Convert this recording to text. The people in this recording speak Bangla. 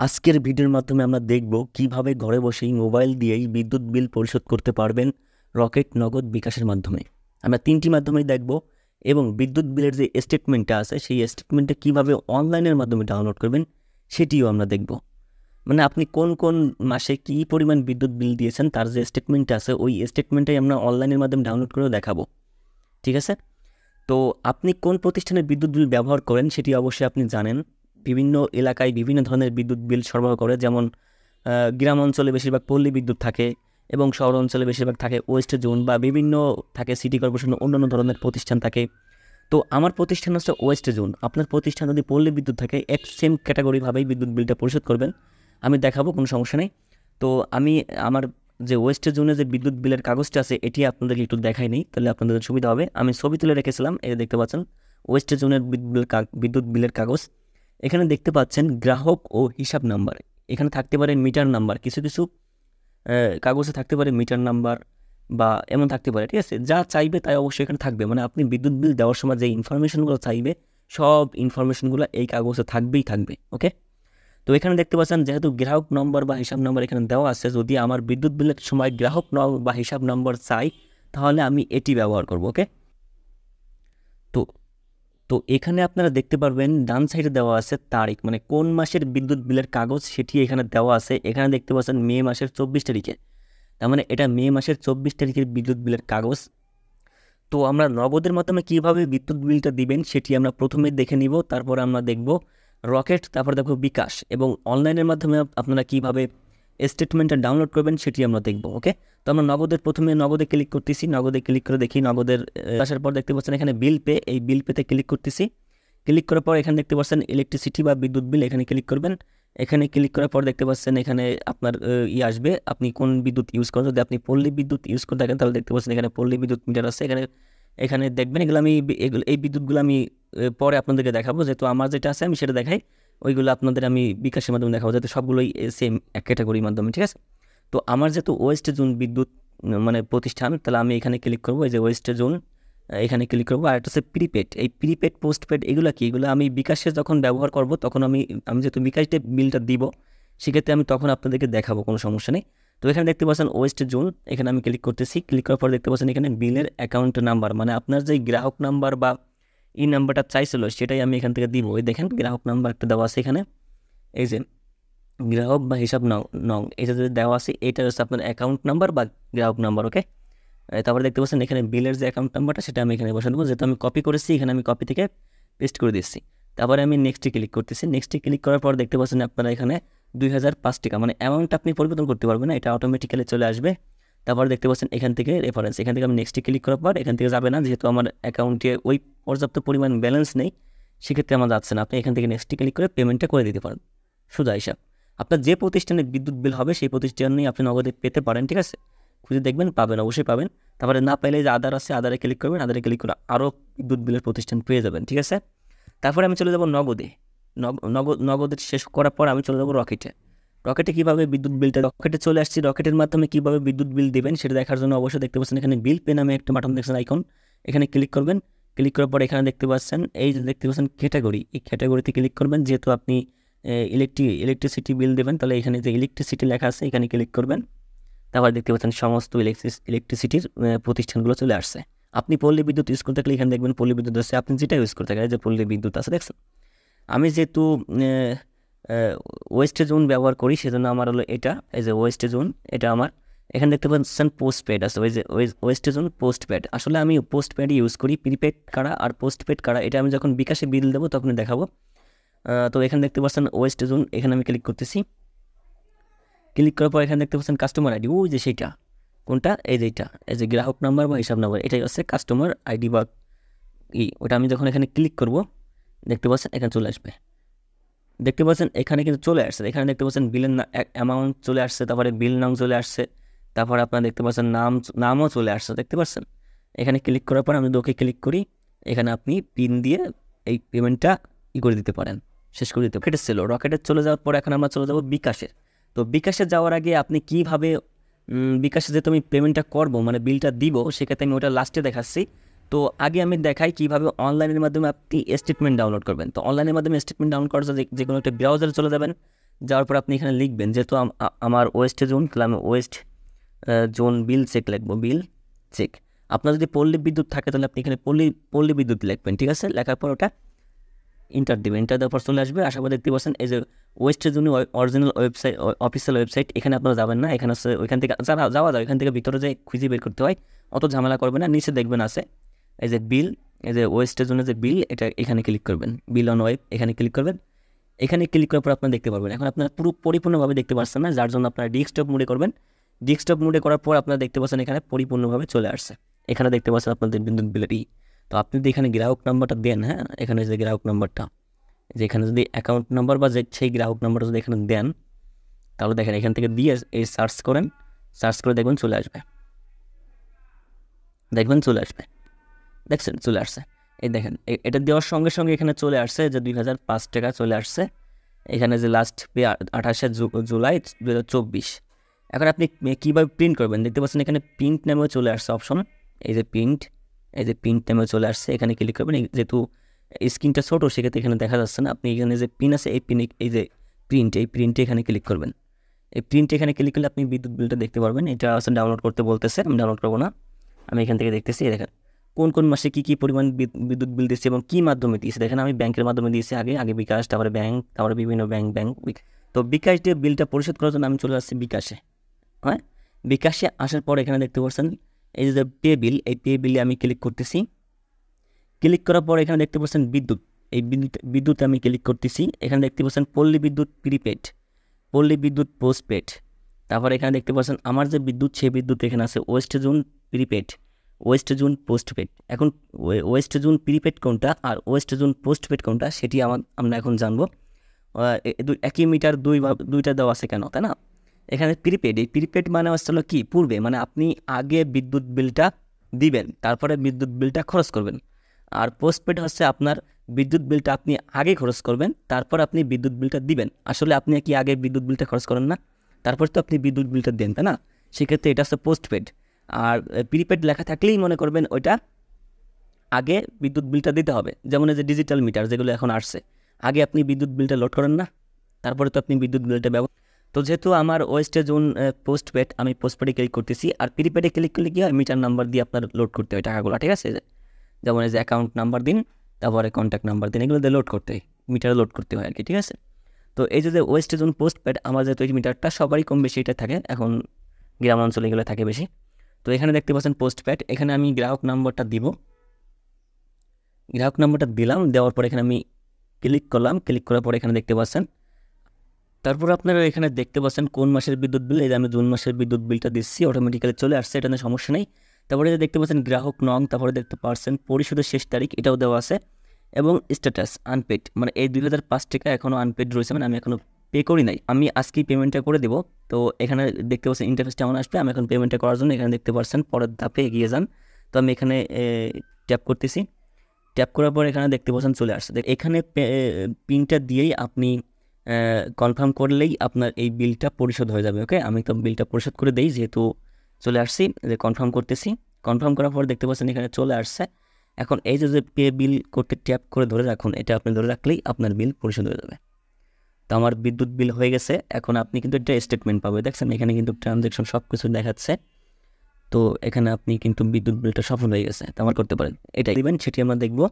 আজকের ভিডিওর মাধ্যমে আমরা দেখব কিভাবে ঘরে বসেই মোবাইল দিয়েই বিদ্যুৎ বিল পরিশোধ করতে পারবেন রকেট, নগদ, বিকাশের মাধ্যমে। আমরা তিনটি মাধ্যমেই দেখব এবং বিদ্যুৎ বিলের যে স্টেটমেন্টটা আছে সেই স্টেটমেন্টটা কিভাবে অনলাইনের মাধ্যমে ডাউনলোড করবেন সেটিও আমরা দেখব। মানে আপনি কোন কোন মাসে কী পরিমাণ বিদ্যুৎ বিল দিয়েছেন তার যে স্টেটমেন্টটা আছে ওই স্টেটমেন্টটাই আমরা অনলাইনের মাধ্যমে ডাউনলোড করেও দেখাবো। ঠিক আছে? তো আপনি কোন প্রতিষ্ঠানের বিদ্যুৎ বিল ব্যবহার করেন সেটি অবশ্যই আপনি জানেন। বিভিন্ন এলাকায় বিভিন্ন ধরনের বিদ্যুৎ বিল সরবরাহ করে, যেমন গ্রাম অঞ্চলে বেশিরভাগ পল্লী বিদ্যুৎ থাকে এবং শহর অঞ্চলে বেশিরভাগ থাকে ওয়েস্ট জোন বা বিভিন্ন থাকে সিটি কর্পোরেশন অন্যান্য ধরনের প্রতিষ্ঠান থাকে। তো আমার প্রতিষ্ঠান হচ্ছে ওয়েস্ট জোন। আপনার প্রতিষ্ঠান যদি পল্লী বিদ্যুৎ থাকে এক সেম ক্যাটাগরিভাবেই বিদ্যুৎ বিলটা পরিশোধ করবেন। আমি দেখাবো, কোনো সমস্যা নেই। তো আমি আমার যে ওয়েস্ট জোনে যে বিদ্যুৎ বিলের কাগজটা আছে এটি আপনাদেরকে একটু দেখাই নেই, তাহলে আপনাদের সুবিধা হবে। আমি ছবি তুলে রেখেছিলাম, এই দেখতে পাচ্ছেন ওয়েস্ট জোনের বিদ্যুৎ বিলের কাগজ। এখানে দেখতে পাচ্ছেন গ্রাহক ও হিসাব নাম্বার, এখানে থাকতে পারে মিটার নাম্বার, কিছু কিছু কাগজে থাকতে পারে মিটার নাম্বার বা এমন থাকতে পারে। ঠিক আছে, যা চাইবে তাই অবশ্যই এখানে থাকবে। মানে আপনি বিদ্যুৎ বিল দেওয়ার সময় যে ইনফরমেশনগুলো চাইবে সব ইনফরমেশনগুলো এই কাগজে থাকবেই থাকবে। ওকে, তো এখানে দেখতে পাচ্ছেন যেহেতু গ্রাহক নম্বর বা হিসাব নম্বর এখানে দেওয়া আছে, যদি আমার বিদ্যুৎ বিলের সময় গ্রাহক নম্বর বা হিসাব নম্বর চাই তাহলে আমি এটি ব্যবহার করব। ওকে, তো তো এখানে আপনারা দেখতে পারবেন ডান সাইডে দেওয়া আছে তারিখ, মানে কোন মাসের বিদ্যুৎ বিলের কাগজ সেটি এখানে দেওয়া আছে। এখানে দেখতে পাচ্ছেন মে মাসের 24 তারিখে, তার মানে এটা মে মাসের 24 তারিখের বিদ্যুৎ বিলের কাগজ। তো আমরা নগদের মাধ্যমে কীভাবে বিদ্যুৎ বিলটা দিবেন সেটি আমরা প্রথমে দেখে নিব, তারপর আমরা দেখব রকেট, তারপর দেখব বিকাশ, এবং অনলাইনের মাধ্যমে আপনারা কীভাবে স্টেটমেন্টটা ডাউনলোড করবেন সেটি আমরা দেখব। ওকে, তো আমরা প্রথমে নগদে ক্লিক করতেছি, নগদে ক্লিক করে দেখি নগদের আসার পর দেখতে পাচ্ছেন এখানে বিল পে, এই বিল পেতে ক্লিক করতেছি। ক্লিক করার পর এখানে দেখতে পাচ্ছেন ইলেকট্রিসিটি বা বিদ্যুৎ বিল, এখানে ক্লিক করবেন। এখানে ক্লিক করার পর দেখতে পাচ্ছেন এখানে আপনার আসবে আপনি কোন বিদ্যুৎ ইউজ করেন। যদি আপনি পল্লী বিদ্যুৎ ইউজ করে থাকেন তাহলে দেখতে পাচ্ছেন এখানে পল্লী বিদ্যুৎ মিটার আছে। এখানে এখানে দেখবেন এগুলো এই বিদ্যুৎগুলো আমি পরে আপনাদেরকে দেখাবো, যেহেতু আমার যেটা আছে আমি সেটা দেখাই। ওইগুলো আপনাদের আমি বিকাশের মাধ্যমে দেখাবো, যাতে সবগুলোই সেম এক ক্যাটাগরির মাধ্যমে। ঠিক আছে, তো আমার যেহেতু ওয়েস্ট জোন বিদ্যুৎ মানে প্রতিষ্ঠান, তাহলে আমি এখানে ক্লিক করবো, এই যে ওয়েস্ট জোন, এখানে ক্লিক করবো। আর একটা হচ্ছে প্রিপেড, এই প্রিপেড পোস্টপেড এগুলো কি, এগুলো আমি বিকাশে যখন ব্যবহার করব তখন আমি যেহেতু বিকাশে বিলটা দিব সেক্ষেত্রে আমি তখন আপনাদেরকে দেখাবো, কোনো সমস্যা নেই। তো এখানে দেখতে পাচ্ছেন ওয়েস্ট জোন, এখানে আমি ক্লিক করতেছি। ক্লিক করার পর দেখতে পাচ্ছেন এখানে বিলের অ্যাকাউন্ট নাম্বার, মানে আপনার যে গ্রাহক নাম্বার বা এই নাম্বারটা চাইছিল সেটাই আমি এখান থেকে দিব। এই দেখেন গ্রাহক নাম্বার একটা দেওয়া আছে এখানে, এই যে গ্রাহক বা হিসাব নং এটা যদি দেওয়া আছে, এটা হচ্ছে আপনার অ্যাকাউন্ট নাম্বার বা গ্রাহক নাম্বার। ওকে, তারপরে দেখতে পাচ্ছেন এখানে বিলের যে অ্যাকাউন্ট নাম্বারটা সেটা আমি এখানে বসে দেবো, যেহেতু আমি কপি করেছি এখানে আমি কপি থেকে পেস্ট করে দিচ্ছি। তারপরে আমি নেক্সটে ক্লিক করতেছি। নেক্সটে ক্লিক করার পর দেখতে পাচ্ছেন আপনারা এখানে 2005 টাকা, মানে অ্যামাউন্ট আপনি পরিবর্তন করতে পারবেন না, এটা অটোমেটিক্যালি চলে আসবে। তারপর দেখতে পাচ্ছেন এখান থেকে রেফারেন্স, এখান থেকে আমি নেক্সটে ক্লিক করার পর এখান থেকে যাবে না, যেহেতু আমার অ্যাকাউন্টে ওই পর্যাপ্ত পরিমাণ ব্যালেন্স নেই, সেক্ষেত্রে আমার যাচ্ছে না। আপনি এখান থেকে নেক্সটে ক্লিক করে পেমেন্টটা করে দিতে পারেন, সোজা হিসাব। আপনার যে প্রতিষ্ঠানে বিদ্যুৎ বিল হবে সেই প্রতিষ্ঠানেই আপনি নগদে পেতে পারেন। ঠিক আছে, খুঁজে দেখবেন, পাবেন, অবশ্যই পাবেন। তারপরে না পাইলে যে আদার আছে, আদারে ক্লিক করবেন, আদারে ক্লিক করে আরও বিদ্যুৎ বিলের প্রতিষ্ঠান পেয়ে যাবেন। ঠিক আছে, তারপরে আমি চলে যাব নগদে। নগদে শেষ করার পর আমি চলে যাব রকেটে। রকেটে কীভাবে বিদ্যুৎ বিলটা, রকেটে চলে আসছি, রকেটের মাধ্যমে কীভাবে বিদ্যুৎ বিল দেবেন সেটা দেখার জন্য অবশ্যই দেখতে পাচ্ছেন এখানে বিল পে নামে একটা বাটন দেখছেন আইকন, এখানে ক্লিক করবেন। ক্লিক করার পর এখানে দেখতে পাচ্ছেন এই যে দেখতে পাচ্ছেন ক্যাটাগরি, এই ক্যাটাগরিতে ক্লিক করবেন। যেহেতু আপনি ইলেকট্রিসিটি বিল দেবেন তাহলে এখানে যে ইলেকট্রিসিটি লেখা আছে এখানে ক্লিক করবেন। তারপর দেখতে পাচ্ছেন সমস্ত ইলেকট্রিসিটির প্রতিষ্ঠানগুলো চলে আসছে। আপনি পল্লী বিদ্যুৎ ইউজ করতে থাকলে এখানে দেখবেন পল্লী বিদ্যুৎ আছে, আপনি যেটা ইউজ করতে থাকেন যে পল্লী বিদ্যুৎ আছে দেখছেন। আমি যেহেতু ওয়েস্ট জোন ব্যবহার করি সেজন্য আমার হলো এটা, এই যে ওয়েস্ট জোন, এটা আমার। এখানে দেখতে পাচ্ছেন পোস্ট পেড আছে, ওই যে ওয়েস্ট জোন পোস্ট পেড। আসলে আমি পোস্ট পেডই ইউজ করি, প্রিপেড কারা আর পোস্ট পেড কারা এটা আমি যখন বিকাশে বিল দেবো তখনই দেখাবো। তো এখানে দেখতে পাচ্ছেন ওয়েস্ট জোন, এখানে আমি ক্লিক করতেছি। ক্লিক করার পর এখানে দেখতে পাচ্ছেন কাস্টমার আইডি, ওই যে সেইটা, কোনটা, এই যে এটা, এই যে গ্রাহক নাম্বার বা হিসাব নাম্বার, এটাই হচ্ছে কাস্টমার আইডি বা ওটা আমি যখন এখানে ক্লিক করব দেখতে পাচ্ছেন এখানে চলে আসবে। দেখতে পাচ্ছেন এখানে কিন্তু চলে আসছে, এখানে দেখতে পাচ্ছেন বিলের অ্যামাউন্ট চলে আসছে, তারপরে বিল নাম চলে আসছে, তারপরে আপনারা দেখতে পাচ্ছেন নামও চলে আসছে, দেখতে পাচ্ছেন। এখানে ক্লিক করার পর আমি ওকে ক্লিক করি, এখানে আপনি পিন দিয়ে এই পেমেন্টটা করে দিতে পারেন, শেষ করে দিতে পারেন। রকেটের ছিল, রকেটের চলে যাওয়ার পর এখন আমরা চলে যাবো বিকাশে। তো বিকাশে যাওয়ার আগে আপনি কীভাবে বিকাশে যেহেতু আমি পেমেন্টটা করবো মানে বিলটা দিব, সেক্ষেত্রে আমি ওটা লাস্টে দেখাচ্ছি। তো আগে আমি দেখাই কীভাবে অনলাইনের মাধ্যমে আপনি স্টেটমেন্ট ডাউনলোড করবেন। তো অনলাইনের মাধ্যমে স্টেটমেন্ট ডাউনলোড করার জন্য যে কোনো একটা ব্রাউজারে চলে যাবেন। যাওয়ার পর আপনি এখানে লিখবেন, যেহেতু আমার ওয়েস্ট জোন, তাহলে আমি ওয়েস্ট জোন বিল চেক লিখবো, বিল চেক। আপনার যদি পল্লী বিদ্যুৎ থাকে তাহলে আপনি এখানে পল্লী বিদ্যুৎ লিখবেন, ঠিক আছে। লেখার পর ওটা ইন্টার দেবেন, ইন্টার দেওয়ার পর চলে আসবে। আশা করি দেখতে পাচ্ছেন এই যে West zone original website, official website. এখানে আপনারা যাবেন না, এখানে হচ্ছে ওইখান থেকে যাওয়া যায়, ওইখান থেকে ভিতরে যাই খুঁজে বের করতে হয়, অত ঝামেলা করবে না। নিচে দেখবেন আছে এই যে বিল, এই যে ওয়েস্ট জোনের যে বিল, এটা এখানে ক্লিক করবেন, বিল অন ওয়েব, এখানে ক্লিক করবেন। এখানে ক্লিক করার পর আপনারা দেখতে পারবেন। এখন আপনারা পরিপূর্ণভাবে দেখতে পাচ্ছেন না, যার জন্য আপনারা ডেস্কটপ মোডে করবেন। ডেস্কটপ মোডে করার পর আপনারা দেখতে পাচ্ছেন এখানে পরিপূর্ণভাবে চলে আসছে। এখানে দেখতে পাচ্ছেন আপনাদের বিদ্যুৎ বিলের তো আপনি যদি এখানে গ্রাহক নাম্বারটা দেন, হ্যাঁ, এখানে যে গ্রাহক নাম্বারটা, যে এখানে যদি অ্যাকাউন্ট নাম্বার বা যে সেই গ্রাহক নাম্বারটা যদি এখানে দেন, তাহলে দেখেন এখান থেকে দিয়ে এই সার্চ করেন, সার্চ করে দেখবেন চলে আসবে, দেখবেন চলে আসবে, দেখছেন চলে আসছে। এই দেখেন এটা দেওয়ার সঙ্গে সঙ্গে এখানে চলে আসছে যে 2005 টাকা চলে আসছে। এখানে যে লাস্ট পে 28শে জুলাই 2024। এখন আপনি কীভাবে প্রিন্ট করবেন দেখতে পাচ্ছেন, এখানে প্রিন্ট নামেও চলে আসছে অপশন, এই যে প্রিন্ট, এই যে প্রিন্ট নামেও চলে আসছে, এখানে ক্লিক করবেন। যেহেতু স্ক্রিনটা ছোটো সেক্ষেত্রে এখানে দেখা যাচ্ছে না, আপনি এখানে যে পিন আছে এই পিন, এই যে প্রিন্ট, এই প্রিন্টে এখানে ক্লিক করবেন। এই প্রিন্টে এখানে ক্লিক করলে আপনি বিদ্যুৎ বিলটা দেখতে পারবেন। এটা আছে ডাউনলোড করতে বলতেছে, আমি ডাউনলোড করবো না, আমি এখান থেকে দেখতেছি। দেখেন কোন কোন মাসে কী পরিমাণ বিদ্যুৎ বিল দিচ্ছে এবং কী মাধ্যমে দিয়েছে। দেখেন আমি ব্যাংকের মাধ্যমে দিয়েছি, আগে বিকাশ, তারপরে ব্যাংক, তারপরে বিভিন্ন ব্যাংক। তো বিকাশ দিয়ে বিলটা পরিশোধ করার জন্য আমি চলে আসছি বিকাশে। হ্যাঁ, বিকাশে আসার পর এখানে দেখতে পাচ্ছেন এই যে পে বিল, এই পে বিলে আমি ক্লিক করতেছি। ক্লিক করার পর এখানে দেখতে পাচ্ছেন বিদ্যুৎ, এই বিদ্যুতে আমি ক্লিক করতেছি। এখানে দেখতে পাচ্ছেন পল্লী বিদ্যুৎ প্রিপেড, পল্লী বিদ্যুৎ পোস্টপেড। তারপর এখানে দেখতে পাচ্ছেন আমার যে বিদ্যুৎ, সেই বিদ্যুৎ এখানে আছে West zone prepaid, West zone postpaid. এখন ওয়েস্ট জোন প্রিপেড কোনটা আর ওয়েস্ট জোন পোস্টপেড কোনটা সেটি আমরা এখন জানবো। একই মিটার দুইটা দেওয়া আছে কেন, তাই না। এখানে প্রিপেড, এই প্রিপেড মানে হলো কি, পূর্বে, মানে আপনি আগে বিদ্যুৎ বিলটা দিবেন, তারপরে বিদ্যুৎ বিলটা খরচ করবেন। আর পোস্টপেড হচ্ছে আপনার বিদ্যুৎ বিলটা আপনি আগে খরচ করবেন, তারপর আপনি বিদ্যুৎ বিলটা দিবেন। আসলে আপনি কি আগে বিদ্যুৎ বিলটা খরচ করেন না, তারপর তো আপনি বিদ্যুৎ বিলটা দেন, তাই না। সেক্ষেত্রে এটা হচ্ছে পোস্টপেড। আর প্রিপেড লেখা থাকলেই মনে করবেন ওইটা আগে বিদ্যুৎ বিলটা দিতে হবে। যেমন এই যে ডিজিটাল মিটার যেগুলো এখন আসছে, আগে আপনি বিদ্যুৎ বিলটা লোড করেন না, তারপরে তো আপনি বিদ্যুৎ বিলটা ব্যবহার। তো যেহেতু আমার ওয়েস্ট জোন পোস্টপেড, আমি পোস্টপেডে ক্লিক করতেছি। আর প্রিপেডে ক্লিক করলে কি হয়, মিটার নাম্বার দিয়ে আপনার লোড করতে হয় টাকাগুলো, ঠিক আছে। যেমন এই যে অ্যাকাউন্ট নাম্বার দিন, তারপরে কন্ট্যাক্ট নাম্বার দিন, এগুলো দিয়ে লোড করতে হয়, মিটারে লোড করতে হয় আর কি, ঠিক আছে। তো এই যে ওয়েস্ট জোন পোস্টপেড, আমার যেহেতু এই মিটারটা সবারই কম বেশি এটা থাকে, এখন গ্রাম অঞ্চলে এগুলো থাকে বেশি। তো এখানে দেখতে পাচ্ছেন পোস্টপেড, এখানে আমি গ্রাহক নাম্বারটা দিব, গ্রাহক নাম্বারটা দিলাম। দেওয়ার পর এখানে আমি ক্লিক করলাম, ক্লিক করার পর এখানে দেখতে পাচ্ছেন, তারপর আপনারা এখানে দেখতে পাচ্ছেন কোন মাসের বিদ্যুৎ বিল। এই যে আমি জুন মাসের বিদ্যুৎ বিলটা দিচ্ছি, অটোমেটিক্যালি চলে আসছে, এটা নিয়ে সমস্যা নেই। তারপরে দেখতে পাচ্ছেন গ্রাহক নং, তারপরে দেখতে পাচ্ছেন পরিশোধের শেষ তারিখ, এটাও দেওয়া আছে, এবং স্ট্যাটাস আনপেড, মানে এই 2005 টাকা এখনও আনপেড রয়েছে, মানে আমি এখনও পে করি নাই, আমি আজকেই পেমেন্টটা করে দেবো। তো এখানে দেখতে পাচ্ছেন ইন্টারফেসটা এমন আসবে। আমি এখন পেমেন্টটা করার জন্য এখানে দেখতে পাচ্ছেন পরের ধাপে এগিয়ে যান। তো আমি এখানে ট্যাপ করতেছি, ট্যাপ করার পর এখানে দেখতে পাচ্ছেন চলে আসছে। এখানে পিনটা দিয়েই আপনি কনফার্ম করলেই আপনার এই বিলটা পরিশোধ হয়ে যাবে। ওকে, আমি তো বিলটা পরিশোধ করে দেই, যেহেতু চলে আসছি, যে কনফার্ম করতেছি। কনফার্ম করার পর দেখতে পাচ্ছেন এখানে চলে আসছে। এখন এই যে পে বিল করতে ট্যাপ করে ধরে রাখুন, এটা আপনি ধরে রাখলেই আপনার বিল পরিশোধ হয়ে যাবে। তো আমার বিদ্যুৎ বিল হয়ে গেছে। এখন আপনি কিন্তু একটা স্টেটমেন্ট পাবেন, দেখছেন এখানে কিন্তু ট্রানজ্যাকশন সব কিছু দেখাচ্ছে। তো এখানে আপনি কিন্তু বিদ্যুৎ বিলটা সফল হয়ে গেছে, তো আমার করতে পারেন, এটাই দিবেন সেটি আমরা দেখবো।